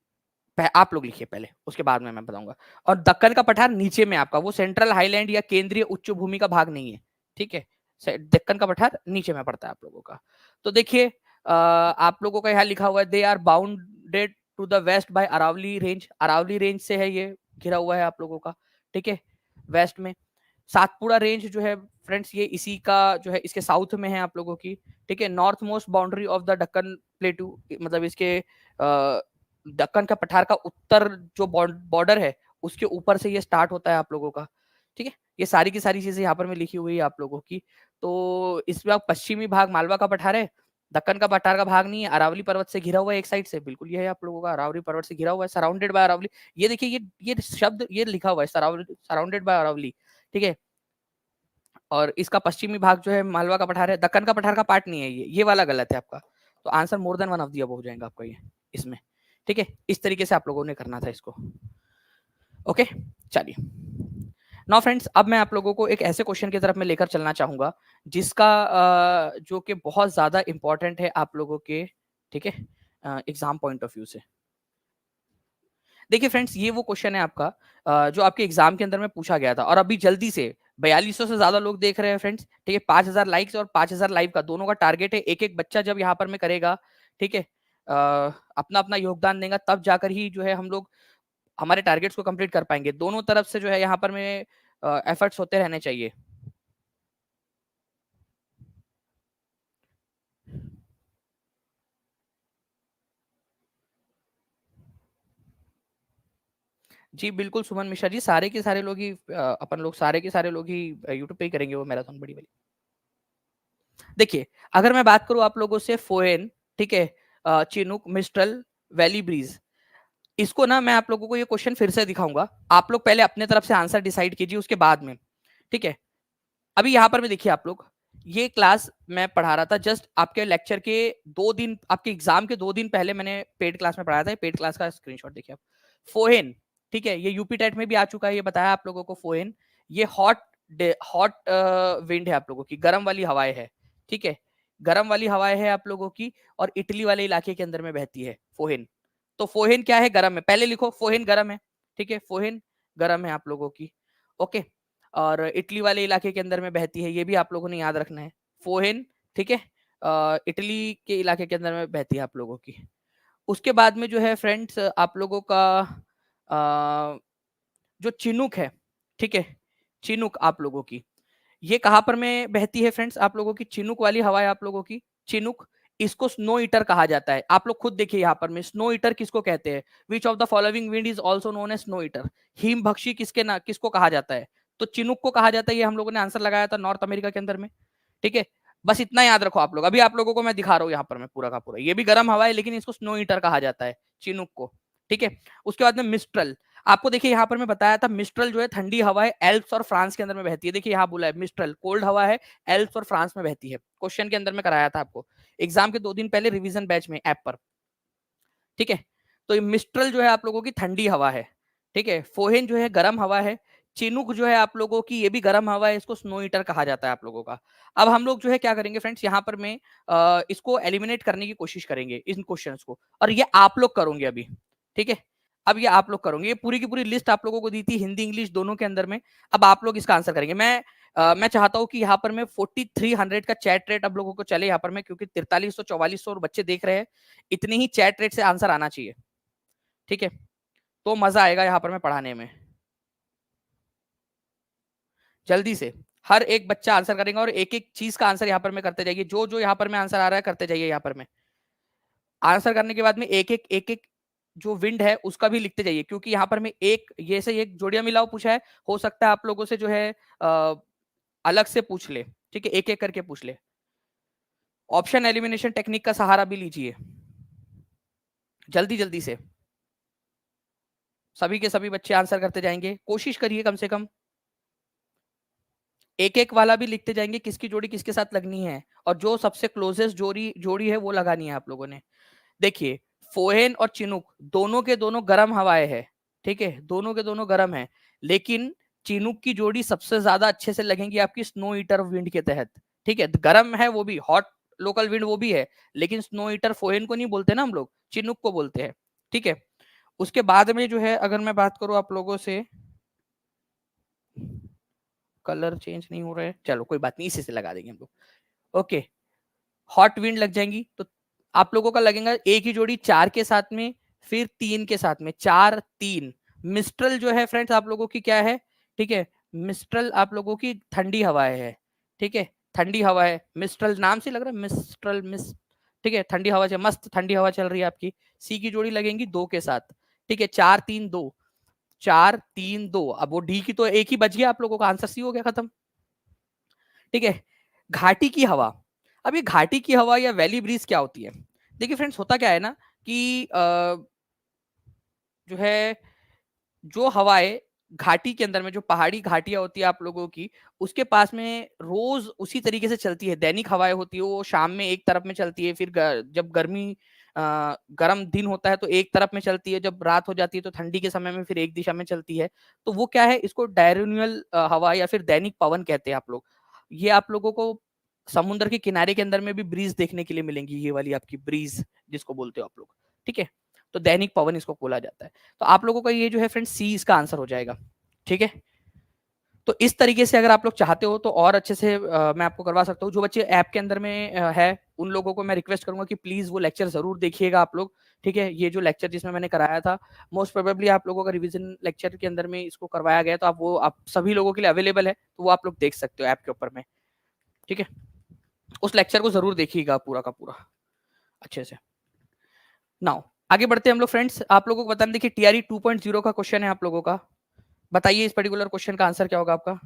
आप लोग लिखिए पहले, उसके बाद में मैं बताऊंगा। और दक्कन का पठार नीचे में आपका, वो सेंट्रल हाईलैंड या केंद्रीय उच्च भूमि का भाग नहीं है। ठीक है, दक्कन का पठार नीचे में पड़ता है आप लोगों का। तो देखिए, आप लोगों का यहाँ लिखा हुआ है they are bounded to the west by Aravalli range. Aravalli range से है ये घिरा हुआ है आप लोगों का। ठीक है, वेस्ट में सातपुड़ा रेंज जो है फ्रेंड्स, ये इसी का जो है इसके साउथ में है आप लोगों की। ठीक है, north most boundary of the Deccan प्लेटू, मतलब इसके दक्कन का पठार का उत्तर जो बॉर्डर है उसके ऊपर से ये स्टार्ट होता है आप लोगों का। ठीक है, ये सारी की सारी चीजें यहाँ पर में लिखी हुई है आप लोगों की। तो इसमें पश्चिमी भाग मालवा का पठार है, दक्कन का पठार का भाग नहीं है, अरावली पर्वत से घिरा हुआ है एक साइड से, बिल्कुल ये है आप लोगों का, अरावली पर्वत से घिरा हुआ है, सराउंडेड बाय अरावली। ये देखिए, ये शब्द ये लिखा हुआ है सराउंडेड बाय अरावली। ठीक है, और इसका पश्चिमी भाग जो है मालवा का पठार है, दक्कन का पठार का पार्ट नहीं है, ये वाला गलत है आपका। तो answer more than one of the above हो जाएगा आपका ये इसमें। ठीक है, इस तरीके से आप लोगों ने करना था इसको। ओके, चलिए नाउ फ्रेंड्स, अब मैं आप लोगों को एक ऐसे क्वेश्चन की तरफ में लेकर चलना चाहूंगा जिसका जो कि बहुत ज्यादा इंपॉर्टेंट है आप लोगों के, ठीक है, एग्जाम पॉइंट ऑफ व्यू से। देखिए फ्रेंड्स, ये वो क्वेश्चन है आपका जो आपके एग्जाम के अंदर में पूछा गया था, और अभी जल्दी से 4200 से ज्यादा लोग देख रहे हैं फ्रेंड्स। ठीक है, 5000 लाइक्स और 5000 लाइव का दोनों का टारगेट है। एक एक बच्चा जब यहाँ पर में करेगा, ठीक है, अपना अपना योगदान देगा, तब जाकर ही जो है हम लोग हमारे टारगेट्स को कंप्लीट कर पाएंगे। दोनों तरफ से जो है यहाँ पर में एफर्ट्स होते रहने चाहिए। जी बिल्कुल सुमन मिश्रा जी, सारे के सारे लोग ही अपन लोग सारे के सारे लोग ही यूट्यूब पे ही करेंगे वो मैराथन बड़ी वाली। देखिए, अगर मैं बात करूं आप लोगों से फोएन, ठीक है, चिनुक, मिस्ट्रल, वैली ब्रीज, इसको ना मैं आप लोगों को ये क्वेश्चन फिर से दिखाऊंगा। आप लोग पहले अपने तरफ से आंसर डिसाइड कीजिए उसके बाद में। ठीक है, अभी यहाँ पर में देखिए आप लोग, ये क्लास मैं पढ़ा रहा था जस्ट आपके लेक्चर के 2 दिन, आपके एग्जाम के 2 दिन पहले मैंने पेड क्लास में पढ़ाया था। पेड क्लास का स्क्रीनशॉट देखिए आप। फोहेन, ठीक है, ये यूपी टेट में भी आ चुका है, ये बताया आप लोगों को। फोहेन ये हॉट विंड है आप लोगों की, गर्म वाली हवाएं है। ठीक है, गर्म वाली हवाएं है आप लोगों की, और इटली वाले इलाके के अंदर में बहती है फोहेन। तो फोहेन क्या है, गर्म है, पहले लिखो फोहेन गर्म है। ठीक है, फोहेन गर्म है आप लोगों की। ओके, और इटली वाले इलाके के अंदर में बहती है, ये भी आप लोगों ने याद रखना है, फोहेन। ठीक है, इटली के इलाके के अंदर में बहती है आप लोगों की। उसके बाद में जो है फ्रेंड्स आप लोगों का जो चिनुक है, ठीक है, चिनुक आप लोगों की, ये कहां पर में बहती है फ्रेंड्स आप लोगों की, चिनुक वाली हवा है आप लोगों की, चिनुक। इसको स्नो ईटर कहा जाता है। आप लोग खुद देखिए यहाँ पर में, स्नो ईटर किसको कहते हैं? Which of the following wind is also known as snow eater? हिम भक्षी किसको कहा जाता है? तो चिनुक को कहा जाता है। ये हम लोगों ने आंसर लगाया था नॉर्थ अमेरिका के अंदर में। ठीक है, बस इतना याद रखो आप लोग। अभी आप लोगों को मैं दिखा रहा हूँ यहाँ पर मैं पूरा का पूरा, ये भी गर्म हवा है लेकिन इसको स्नो ईटर कहा जाता है, चिनुक को। ठीक है, उसके बाद में मिस्ट्रल। आपको देखिए यहाँ पर मैं बताया था, मिस्ट्रल जो है ठंडी हवा है, एल्प्स और फ्रांस के अंदर में बहती है। देखिए यहाँ बोला है मिस्ट्रल कोल्ड हवा है, एल्प्स और फ्रांस में बहती है। क्वेश्चन के अंदर में कराया था आपको एग्जाम के 2 दिन पहले रिवीजन बैच में ऐप पर। ठीक है, तो ये मिस्ट्रल जो है आप लोगों की ठंडी हवा है। ठीक है, फोहेन जो है गर्म हवा है, चिनुक जो है आप लोगों की ये भी गर्म हवा है, इसको स्नो ईटर कहा जाता है आप लोगों का। अब हम लोग जो है क्या करेंगे फ्रेंड्स, यहाँ पर मैं इसको एलिमिनेट करने की कोशिश करेंगे इन क्वेश्चंस को, और ये आप लोग करोगे अभी। ठीक है, अब ये आप लोग करोगे, ये पूरी की पूरी लिस्ट आप लोगों को दी थी हिंदी इंग्लिश दोनों के अंदर में। अब आप लोग इसका आंसर करेंगे। मैं मैं चाहता हूँ कि यहाँ पर मैं 4300 का चैट रेट अब लोगों को चले यहाँ पर मैं, क्योंकि 4300 4400 बच्चे देख रहे हैं, इतनी ही चैट रेट से आंसर आना चाहिए। ठीक है, तो मजा आएगा यहाँ पर मैं पढ़ाने में। जल्दी से हर एक बच्चा आंसर करेगा और एक एक चीज का आंसर यहाँ पर मैं करते जाइए, जो जो यहाँ पर मैं आंसर आ रहा है करते जाइए। यहाँ पर मैं आंसर करने के बाद में एक एक जो विंड है उसका भी लिखते जाइए, क्योंकि यहाँ पर मैं एक ये से एक जोड़ियां मिलाओ पूछा है, हो सकता है आप लोगों से जो है अलग से पूछ ले। ठीक है, एक एक करके पूछ ले। ऑप्शन एलिमिनेशन टेक्निक का सहारा भी लीजिए, जल्दी जल्दी से सभी के सभी बच्चे आंसर करते जाएंगे, कोशिश करिए कम से कम एक एक वाला भी लिखते जाएंगे, किसकी जोड़ी किसके साथ लगनी है, और जो सबसे क्लोजेस्ट जोड़ी जोड़ी है वो लगानी है आप लोगों ने। देखिए, फोहेन और चिनुक दोनों के दोनों गर्म हवाएं हैं। ठीक है, दोनों के दोनों गर्म है, लेकिन चिनुक की जोड़ी सबसे ज्यादा अच्छे से लगेंगी आपकी स्नो ईटर विंड के तहत। ठीक है, गर्म है वो भी, हॉट लोकल विंड वो भी है, लेकिन स्नो ईटर फोहेन को नहीं बोलते ना हम लोग, चिनुक को बोलते हैं। ठीक है, उसके बाद में जो है अगर मैं बात करूं आप लोगों से, कलर चेंज नहीं हो रहा है, चलो कोई बात नहीं, इसी से लगा देंगे हम लोग। ओके, हॉट विंड लग जाएंगी तो आप लोगों का लगेगा एक ही जोड़ी 4 के साथ में, फिर 3 के साथ में, 4 3। मिस्ट्रल जो है फ्रेंड्स आप लोगों की क्या है? ठीक है, मिस्ट्रल आप लोगों की ठंडी हवाएं है। ठीक है, ठंडी हवा है, मिस्ट्रल नाम से लग रहा है मिस्ट्रल मिस। ठीक है, ठंडी हवा चल, मस्त ठंडी हवा चल रही है आपकी। सी की जोड़ी लगेंगी 2 के साथ। ठीक है, 4 3 2, 4 3 2। अब वो डी की तो एक ही बच गया आप लोगों का, आंसर सी हो गया, खत्म। ठीक है, घाटी की हवा। अब ये घाटी की हवा या वैली ब्रीज क्या होती है? देखिए फ्रेंड्स, होता क्या है ना कि जो है जो हवाएं घाटी के अंदर में, जो पहाड़ी घाटियां होती है आप लोगों की, उसके पास में रोज उसी तरीके से चलती है। दैनिक हवाएं होती है, वो शाम में एक तरफ में चलती है, फिर जब गर्मी गर्म दिन होता है तो एक तरफ में चलती है, जब रात हो जाती है तो ठंडी के समय में फिर एक दिशा में चलती है। तो वो क्या है, इसको डायरेनियल हवा या फिर दैनिक पवन कहते हैं आप लोग। ये आप लोगों को समुद्र के किनारे के अंदर में भी ब्रीज देखने के लिए मिलेंगी, ये वाली आपकी ब्रीज जिसको बोलते हो आप लोग। ठीक है, तो दैनिक पवन इसको बोला जाता है। तो आप लोगों का ये जो है फ्रेंड सी इसका आंसर हो जाएगा। ठीक है, तो इस तरीके से अगर आप लोग चाहते हो तो और अच्छे से मैं आपको करवा सकता हूँ। जो बच्चे ऐप के अंदर में है उन लोगों को मैं रिक्वेस्ट करूंगा कि प्लीज वो लेक्चर जरूर देखिएगा आप लोग। ठीक है, ये जो लेक्चर जिसमें मैंने कराया था, मोस्ट प्रोबेबली आप लोगों का रिवीजन लेक्चर के अंदर में इसको करवाया गया, तो आप सभी लोगों के लिए अवेलेबल है, तो वो आप लोग देख सकते हो ऐप के ऊपर में। ठीक है, उस लेक्चर को जरूर देखिएगा पूरा का पूरा अच्छे से। नाउ आगे बढ़ते हैं हम लोग फ्रेंड्स। आप लोगों को बताना, देखिए टीआरई 2.0 का क्वेश्चन है आप लोगों का। बताइए इस पर्टिकुलर क्वेश्चन का आंसर क्या होगा आपका?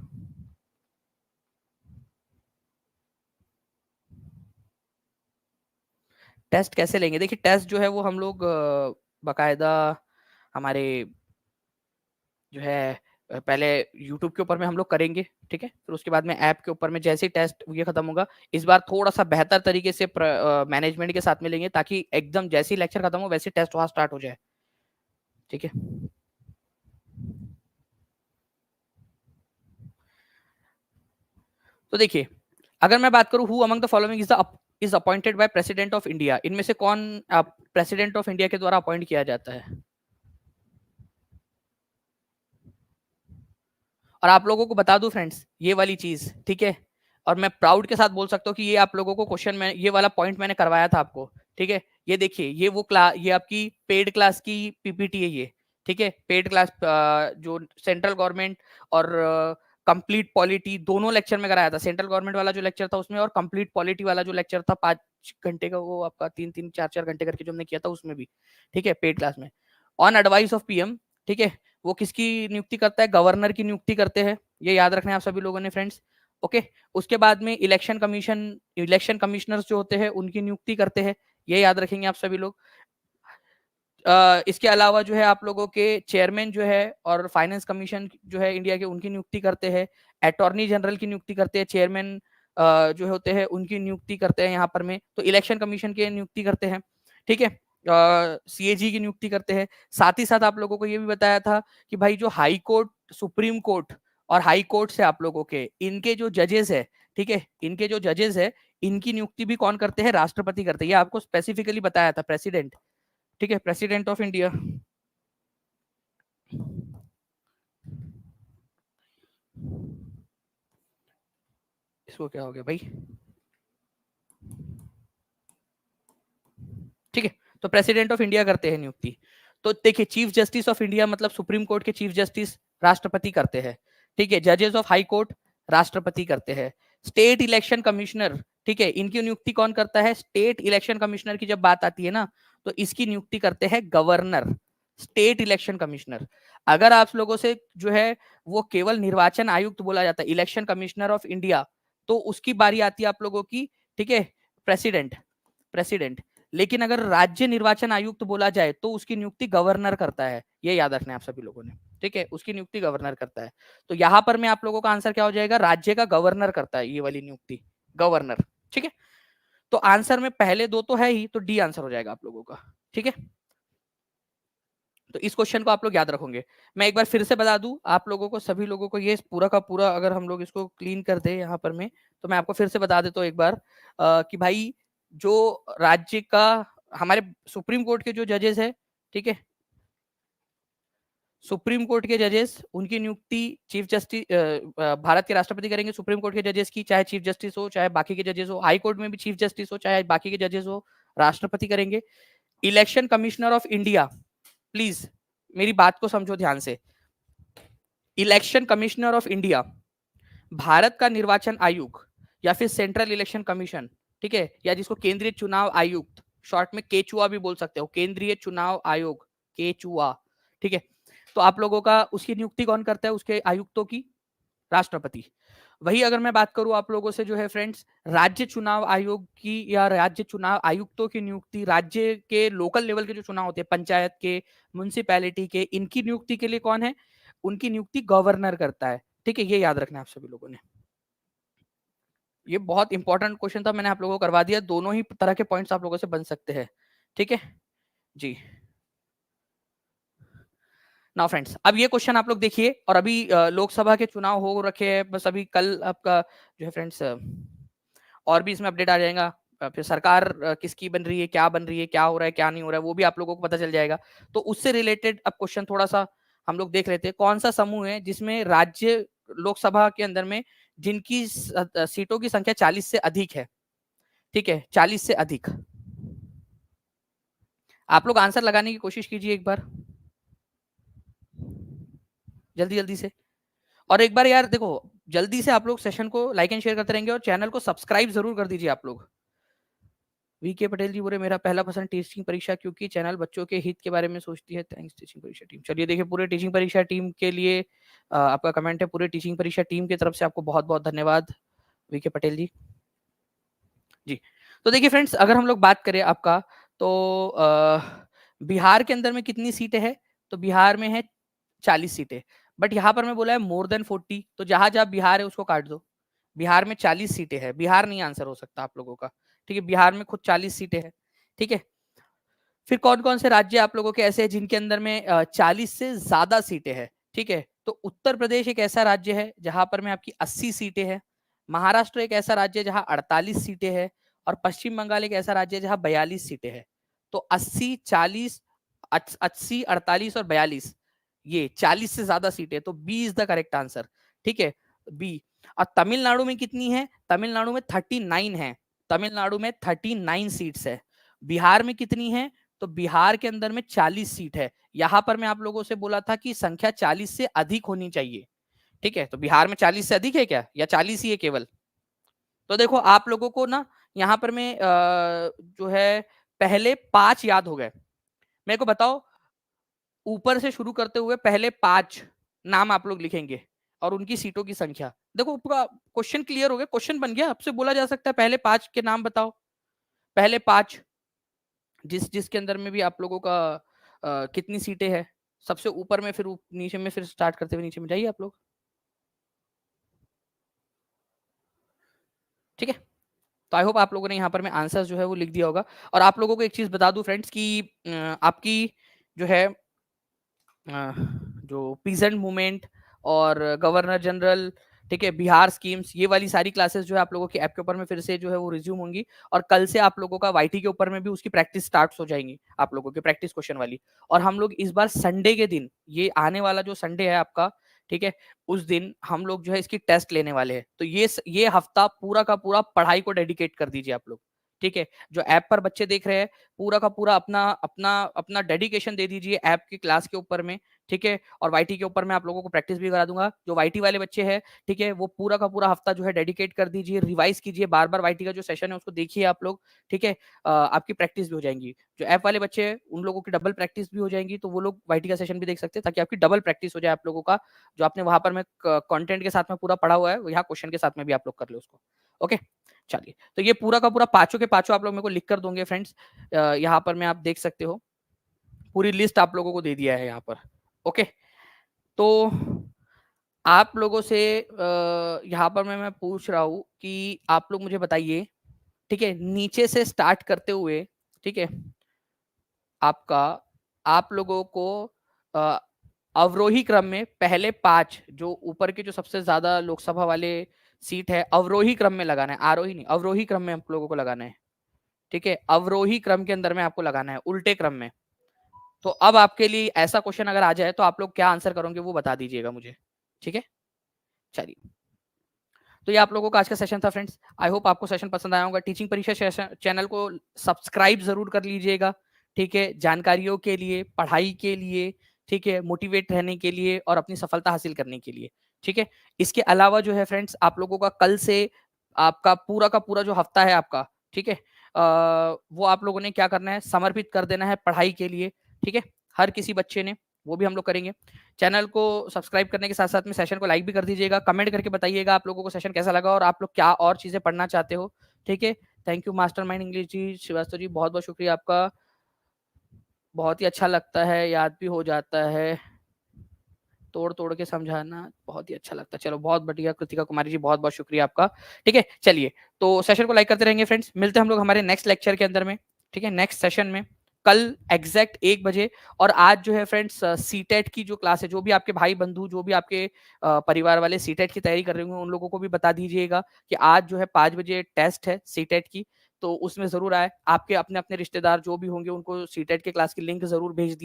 टेस्ट कैसे लेंगे? देखिए टेस्ट जो है वो हम लोग बकायदा हमारे जो है पहले यूट्यूब के ऊपर में हम लोग करेंगे। ठीक है, फिर उसके बाद में ऐप के ऊपर में जैसे ही टेस्ट ये खत्म होगा, इस बार थोड़ा सा बेहतर तरीके से मैनेजमेंट के साथ में लेंगे, ताकि एकदम जैसे ही लेक्चर खत्म हो वैसे टेस्ट वहां स्टार्ट हो जाए। ठीक है, तो देखिए अगर मैं बात करूं, who among the following is appointed by president of India, इनमें से कौन प्रेसिडेंट ऑफ इंडिया के द्वारा अपॉइंट किया जाता है? और आप लोगों को बता दूं फ्रेंड्स ये वाली चीज, ठीक है, और मैं प्राउड के साथ बोल सकता हूँ कि ये आप लोगों को क्वेश्चन में ये वाला पॉइंट मैंने करवाया था आपको। ठीक है, ये देखिए, ये वो क्लास, ये आपकी पेड क्लास की पीपीटी है ये। ठीक है, पेड क्लास जो सेंट्रल गवर्नमेंट और कंप्लीट पॉलिटी दोनों लेक्चर में कराया था। सेंट्रल गवर्नमेंट वाला जो लेक्चर था उसमें, और कंप्लीट पॉलिटी वाला जो लेक्चर था 5 घंटे का, वो आपका 3 3 4 4 घंटे करके जो हमने किया था उसमें भी। ठीक है, पेड क्लास में, ऑन एडवाइस ऑफ पीएम। ठीक है, वो किसकी नियुक्ति करता है? गवर्नर की नियुक्ति करते हैं, ये याद रखना है आप सभी लोगों ने फ्रेंड्स। ओके, उसके बाद में इलेक्शन कमीशन, इलेक्शन कमिश्नर्स जो होते हैं उनकी नियुक्ति करते हैं, ये याद रखेंगे आप सभी लोग। इसके अलावा जो है आप लोगों के चेयरमैन जो है और फाइनेंस कमीशन जो है इंडिया के, उनकी नियुक्ति करते हैं। अटॉर्नी जनरल की नियुक्ति करते हैं, चेयरमैन जो होते हैं उनकी नियुक्ति करते हैं यहाँ पर में, तो इलेक्शन कमीशन की नियुक्ति करते हैं। ठीक है, सीएजी की नियुक्ति करते हैं। साथ ही साथ आप लोगों को ये भी बताया था कि भाई जो हाई कोर्ट, सुप्रीम कोर्ट और हाई कोर्ट से आप लोगों के, इनके जो जजेस है, ठीक है, इनके जो जजेस है, इनकी नियुक्ति भी कौन करते हैं? राष्ट्रपति करते हैं। ये आपको स्पेसिफिकली बताया था, प्रेसिडेंट। ठीक है, प्रेसिडेंट ऑफ इंडिया। इसको क्या हो गया भाई, ठीक है। तो प्रेसिडेंट ऑफ इंडिया करते हैं नियुक्ति। तो देखिए चीफ जस्टिस ऑफ इंडिया मतलब सुप्रीम कोर्ट के चीफ जस्टिस राष्ट्रपति करते हैं, ठीक है। जजेस ऑफ हाई कोर्ट राष्ट्रपति करते हैं। स्टेट इलेक्शन कमिश्नर, ठीक है, इनकी नियुक्ति कौन करता है? स्टेट इलेक्शन कमिश्नर की जब बात आती है ना, तो इसकी नियुक्ति करते हैं गवर्नर, स्टेट इलेक्शन कमिश्नर। अगर आप लोगों से जो है वो केवल निर्वाचन आयुक्त बोला जाता है, इलेक्शन कमिश्नर ऑफ इंडिया, तो उसकी बारी आती है आप लोगों की, ठीक है, प्रेसिडेंट, प्रेसिडेंट। लेकिन अगर राज्य निर्वाचन आयुक्त बोला जाए तो उसकी नियुक्ति गवर्नर करता है, ये याद रखना है आप सभी लोगों ने, ठीक है, उसकी नियुक्ति गवर्नर करता है। तो यहां पर मैं आप लोगों का आंसर क्या हो जाएगा? राज्य का गवर्नर करता है ये वाली नियुक्ति, गवर्नर, ठीक है। तो आंसर में पहले दो तो है ही, तो डी आंसर हो जाएगा आप लोगों का, ठीक है। तो इस क्वेश्चन को आप लोग याद रखोगे। मैं एक बार फिर से बता दूं आप लोगों को, सभी लोगों को, ये पूरा का पूरा अगर हम लोग इसको क्लीन कर दे यहाँ पर में, तो मैं आपको फिर से बता देता हूँ एक बार कि भाई जो राज्य का हमारे सुप्रीम कोर्ट के जो जजेस है, ठीक है, सुप्रीम कोर्ट के जजेस, उनकी नियुक्ति चीफ जस्टिस भारत के राष्ट्रपति करेंगे। सुप्रीम कोर्ट के जजेस की, चाहे चीफ जस्टिस हो चाहे बाकी के जजेस हो, हाई कोर्ट में भी चीफ जस्टिस हो चाहे बाकी के जजेस हो, राष्ट्रपति करेंगे। Election commissioner of India, please मेरी बात को समझो ध्यान से, election commissioner of India, Bharat का निर्वाचन आयोग या फिर सेंट्रल इलेक्शन कमीशन, ठीक है, या जिसको केंद्रीय चुनाव आयुक्त, शॉर्ट में केचुआ भी बोल सकते हो, केंद्रीय चुनाव आयोग, केचुआ, ठीक है। तो आप लोगों का उसकी नियुक्ति कौन करता है, उसके आयुक्तों की? राष्ट्रपति। वही अगर मैं बात करूं आप लोगों से जो है फ्रेंड्स, राज्य चुनाव आयोग की या राज्य चुनाव आयुक्तों की नियुक्ति, राज्य के लोकल लेवल के जो चुनाव होते हैं, पंचायत के, म्युनिसिपैलिटी के, इनकी नियुक्ति के लिए कौन है? उनकी नियुक्ति गवर्नर करता है, ठीक है। ये याद रखना है आप सभी लोगों ने। ये बहुत इंपॉर्टेंट क्वेश्चन था, मैंने आप लोगों को करवा दिया। दोनों ही तरह के पॉइंट्स आप लोगों से बन सकते हैं, ठीक है जी। नाउ फ्रेंड्स, अब ये क्वेश्चन आप लोग देखिए, और अभी लोकसभा के चुनाव हो रखे हैं, बस अभी कल आपका जो है फ्रेंड्स और भी इसमें अपडेट आ जाएगा। फिर सरकार किसकी बन रही है, क्या बन रही है, क्या हो रहा है, क्या नहीं हो रहा है, वो भी आप लोगों को पता चल जाएगा। तो उससे रिलेटेड अब क्वेश्चन थोड़ा सा हम लोग देख लेते हैं। कौन सा समूह है जिसमें राज्य लोकसभा के अंदर में जिनकी सीटों की संख्या 40 से अधिक है, ठीक है, 40 से अधिक। आप लोग आंसर लगाने की कोशिश कीजिए एक बार, जल्दी जल्दी से। और एक बार यार देखो, जल्दी से आप लोग सेशन को लाइक एंड शेयर करते रहेंगे, और चैनल को सब्सक्राइब जरूर कर दीजिए आप लोग। वीके पटेल जी बोले मेरा पहला पसंद टीचिंग परीक्षा, क्योंकि चैनल बच्चों के हित के बारे में सोचती है। थैंक्स टीचिंग परीक्षा टीम। चलिए देखिए, पूरे टीचिंग परीक्षा टीम के लिए आपका कमेंट है, पूरे टीचिंग परीक्षा टीम की तरफ से आपको बहुत बहुत धन्यवाद वीके पटेल जी। जी, तो देखिए फ्रेंड्स, अगर हम लोग बात करें आपका, तो बिहार के अंदर में कितनी सीटें हैं? तो बिहार में है 40 सीटें, बट यहाँ पर मैं बोला है मोर देन 40, तो जहां जहां बिहार है उसको काट दो। बिहार में 40 सीटें हैं, बिहार नहीं आंसर हो सकता आप लोगों का, ठीक है। बिहार में खुद 40 सीटें हैं, ठीक है। फिर कौन कौन से राज्य आप लोगों के ऐसे हैं जिनके अंदर में 40 से ज्यादा सीटें हैं, ठीक है। तो उत्तर प्रदेश एक ऐसा राज्य है जहां पर में आपकी 80 सीटें हैं। महाराष्ट्र एक ऐसा राज्य है जहां 48 सीटें हैं। और पश्चिम बंगाल एक ऐसा राज्य है जहां 42 सीटें हैं। तो 80, 40, 80, 48 और 42, ये 40 से ज्यादा सीटें, तो B is the correct answer, ठीक है, बी। और तमिलनाडु में कितनी है? तमिलनाडु में 39 है, तमिलनाडु में 39 सीट्स है। बिहार में कितनी है? तो बिहार के अंदर में 40 सीट है। यहां पर मैं आप लोगों से बोला था कि संख्या 40 से अधिक होनी चाहिए, ठीक है। तो बिहार में 40 से अधिक है क्या, या 40 ही है केवल? तो देखो आप लोगों को ना यहाँ पर में जो है पहले 5 याद हो गए। मेरे को बताओ, ऊपर से शुरू करते हुए पहले 5 नाम आप लोग लिखेंगे और उनकी सीटों की संख्या। देखो पूरा क्वेश्चन क्लियर हो गया, क्वेश्चन बन गया। आपसे बोला जा सकता है पहले 5 के नाम बताओ, पहले 5 जिसके अंदर में भी आप लोगों का कितनी सीटें हैं, सबसे ऊपर में, फिर नीचे में, फिर स्टार्ट करते हुए नीचे में जाइए आप लोग, ठीक है। तो आई होप आप लोगों ने यहाँ पर में आंसर जो है वो लिख दिया होगा। और आप लोगों को एक चीज बता दूं फ्रेंड्स कि आपकी जो है जो पीजेंट मूवमेंट और गवर्नर जनरल, ठीक है, बिहार स्कीम्स, ये वाली सारी क्लासेस जो है आप लोगों की ऐप के ऊपर में फिर से जो है वो रिज्यूम होंगी। और कल से आप लोगों का वाईटी के ऊपर में भी उसकी प्रैक्टिस स्टार्ट हो जाएंगी, आप लोगों की प्रैक्टिस क्वेश्चन वाली। और हम लोग इस बार संडे के दिन, ये आने वाला जो संडे है आपका, ठीक है, उस दिन हम लोग जो है इसकी टेस्ट लेने वाले हैं। तो ये हफ्ता पूरा का पूरा पढ़ाई को डेडिकेट कर दीजिए आप लोग। ठीक है, जो ऐप पर बच्चे देख रहे हैं पूरा का पूरा अपना अपना अपना डेडिकेशन दे दीजिए ऐप की क्लास के ऊपर में। ठीक है, और वाईटी के ऊपर मैं आप लोगों को प्रैक्टिस भी करा दूंगा। जो वाईटी वाले बच्चे हैं, ठीक है, वो पूरा का पूरा हफ्ता जो है डेडिकेट कर दीजिए, रिवाइज कीजिए, बार बार वाईटी का जो सेशन है उसको देखिए आप लोग। ठीक है, आपकी प्रैक्टिस भी हो जाएंगी। जो ऐप वाले बच्चे हैं उन लोगों की डबल प्रैक्टिस भी हो जाएंगी, तो वो लोग वाईटी का सेशन भी देख सकते हैं, ताकि आपकी डबल प्रैक्टिस हो जाए आप लोगों का। जो आपने वहां पर में कंटेंट के साथ में पूरा पढ़ा हुआ है, यहाँ क्वेश्चन के साथ में भी आप लोग कर लो उसको। ओके, चलिए, तो ये पूरा का पूरा पांचों के पांचों आप लोग मेरे को लिख कर दोगे फ्रेंड्स। यहाँ पर मैं आप देख सकते हो पूरी लिस्ट आप लोगों को दे दिया है यहाँ पर। ओके, तो आप लोगों से यहाँ पर मैं पूछ रहा हूँ कि आप लोग मुझे बताइए, ठीक है, नीचे से स्टार्ट करते हुए, ठीक है, आपका आप लोगों को अ, अवरोही क्रम में पहले 5 जो ऊपर के जो सबसे ज्यादा लोकसभा वाले सीट है, अवरोही क्रम में लगाना है, आरोही नहीं, अवरोही क्रम में आप लोगों को लगाना है। ठीक है, अवरोही क्रम के अंदर में आपको लगाना है, उल्टे क्रम में। तो अब आपके लिए ऐसा क्वेश्चन अगर आ जाए तो आप लोग क्या आंसर करोगे वो बता दीजिएगा मुझे। ठीक है, चलिए, तो ये आप लोगों का आज का सेशन था फ्रेंड्स। आई होप आपको सेशन पसंद आया होगा। टीचिंग परीक्षा चैनल को सब्सक्राइब जरूर कर लीजिएगा। ठीक है, जानकारियों के लिए, पढ़ाई के लिए, ठीक है, मोटिवेट रहने के लिए और अपनी सफलता हासिल करने के लिए। ठीक है, इसके अलावा जो है फ्रेंड्स आप लोगों का कल से आपका पूरा का पूरा जो हफ्ता है आपका, ठीक है, वो आप लोगों ने क्या करना है, समर्पित कर देना है पढ़ाई के लिए। ठीक है, हर किसी बच्चे ने, वो भी हम लोग करेंगे। चैनल को सब्सक्राइब करने के साथ साथ में सेशन को लाइक भी कर दीजिएगा। कमेंट करके बताइएगा आप लोगों को सेशन कैसा लगा और आप लोग क्या और चीजें पढ़ना चाहते हो। ठीक है, थैंक यू मास्टरमाइंड इंग्लिश जी, श्रीवास्तव जी, बहुत बहुत शुक्रिया आपका। बहुत ही अच्छा लगता है, याद भी हो जाता है, तोड़ तोड़ के समझाना बहुत ही अच्छा लगता है। चलो, बहुत बढ़िया कृतिका कुमारी जी, बहुत बहुत शुक्रिया आपका। ठीक है, चलिए, तो सेशन को लाइक करते रहेंगे फ्रेंड्स। मिलते हैं हम लोग हमारे नेक्स्ट लेक्चर के अंदर में। ठीक है, नेक्स्ट सेशन में कल एग्जैक्ट 1 बजे। और आज जो है फ्रेंड्स सीटेट की जो क्लास है, जो भी आपके भाई बंधु, जो भी आपके परिवार वाले सीटेट की तैयारी कर रहे होंगे, उन लोगों को भी बता दीजिएगा कि आज जो है 5 बजे टेस्ट है सीटेट की। तो उसमें जरूर आए, आपके अपने अपने रिश्तेदार जो भी होंगे उनको सीटेट के क्लास की लिंक जरूर भेज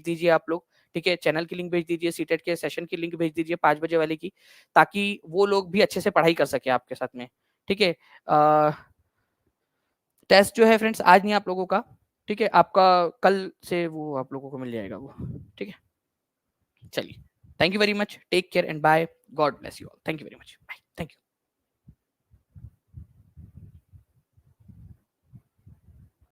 दीजिए आप लोग। ठीक है, चैनल की लिंक भेज दीजिए, सीटेट के सेशन की लिंक भेज दीजिए 5 बजे वाले की, ताकि वो लोग भी अच्छे से पढ़ाई कर सके आपके साथ में। ठीक है, टेस्ट जो है फ्रेंड्स आज नहीं आप लोगों का, ठीक है, आपका कल से वो आप लोगों को मिल जाएगा वो। ठीक है, चलिए, thank you very much, take care and bye, God bless you all, thank you very much, bye, thank you.